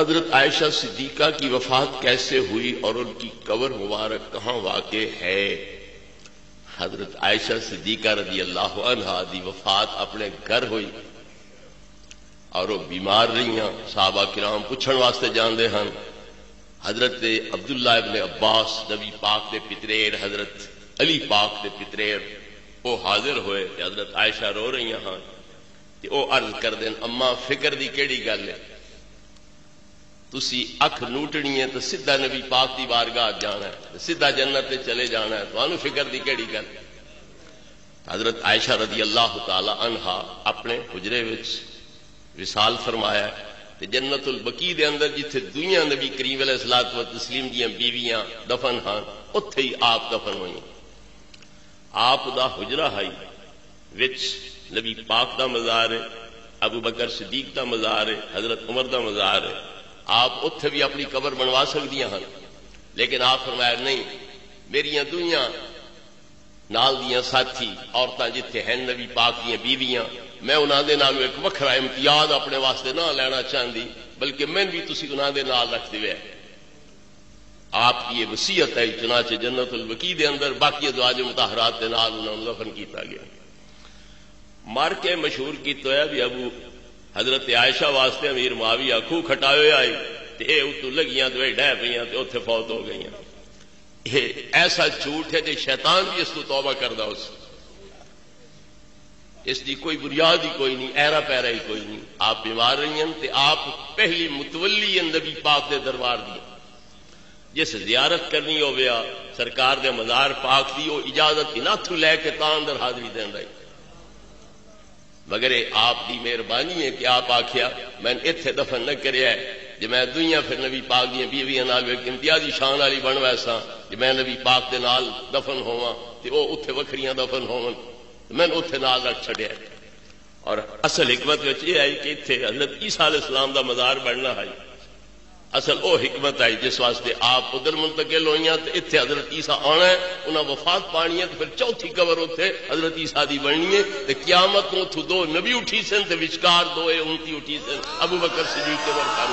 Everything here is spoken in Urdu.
حضرت عائشہ صدیقہ کی وفات کیسے ہوئی اور ان کی قبر مبارک کہاں واقع ہے؟ حضرت عائشہ صدیقہ رضی اللہ عنہا دی وفات اپنے گھر ہوئی اور وہ بیمار رہی ہیں. صحابہ کرام پوچھن واسطے جاندے ہیں. حضرت عبداللہ ابن عباس نبی پاک دے پتریر حضرت علی پاک دے پتریر وہ حاضر ہوئے کہ حضرت عائشہ رو رہی ہیں کہ وہ عرض کر دیں اما فکر دی کیڑی گل ہے، تسی اکھ نوٹنی ہے تو سیدھا نبی پاک دی بارگاہ جانا ہے، سیدھا جنت تے چلے جانا ہے، تانوں فکر دی کیڑی گل؟ حضرت عائشہ رضی اللہ تعالی عنہا اپنے حجرے وچ وصال فرمایا تے جنت البقیع دے اندر جتھے دنیا نبی کریم علیہ الصلوۃ والتسلیم دیاں بیویاں دفن ہاں اوتھے ہی آپ دفن ہوئیں. آپ دا حجرہ ہے وچ نبی پاک دا مزار ہے، ابو بکر صدیق دا مزار ہے، حضرت عمر دا مزار ہے. آپ اتھے بھی اپنی قبر بنوا سکدیاں ہیں، لیکن آپ فرمایا نہیں، میریاں دنیا نال دیاں ساتھی عورتاں جتھے ہیں نبی پاک دیاں بیویاں، میں انہاں دے نال ایک وکھرا امتیاز اپنے واسطے نہ لینا چاہندی، بلکہ میں بھی تسی انہاں دے نال رکھ دیوے. آپ کی یہ وصیت ہے، چنانچہ جنت البقیع دے اندر باقی ازواج مطہرات دے نال انہاں نوں دفن کیتا گیا. مار کے مشہور کیتا ہے بھی ابو حضرت عائشہ واسطے امیر معاویہ کھو کھٹائے آئے تے اے اتو لگیاں تو اے ڈہ پیاں تے اوتھے فوت ہو گئیاں. یہ ایسا جھوٹ ہے کہ شیطان بھی اس کو توبہ کردا اس دی کوئی بنیاد ہی کوئی نہیں، ایرا پیرا ہی کوئی نہیں. آپ بیمار رہی ہیں تے آپ پہلی متولی ہیں نبی پاک دے دربار دی. جس زیارت کرنی ہویا سرکار دے مزار پاک دی وہ اجازت ہی نہ تھو لے کے تاں اندر حاضری دین رہی، مگر آپ دی مہربانی ہے کہ آپ آکھیا میں اتنے دفن نہ کریا ہے جی میں دنیا پھر نبی پاک دیا بیویاں نال ایک امتیازی شان والی بن ویسا جی میں نبی پاک دے نال دفن ہوا تے وہ اتنے وکھریاں دفن ہون میں اتنے نال رکھ چھڑیا. اور اصل حکمت یہ آئی کہ اتنے حضرت عیسیٰ علیہ السلام دا مزار بننا ہے. اصل وہ حکمت آئی جس واسطے آپ ادھر منتقل ہوئی تو اتنے حضرت عیسیٰ آنا ہے، انہیں وفات پانی ہے تو پھر چوتھی قبر اتنے حضرت عیسیٰ دی بننی ہے. تو قیامت کو اتو دو نبی اٹھی سن تو وچکار دو امتی اٹھی سن ابو بکر صدیق کے برکان.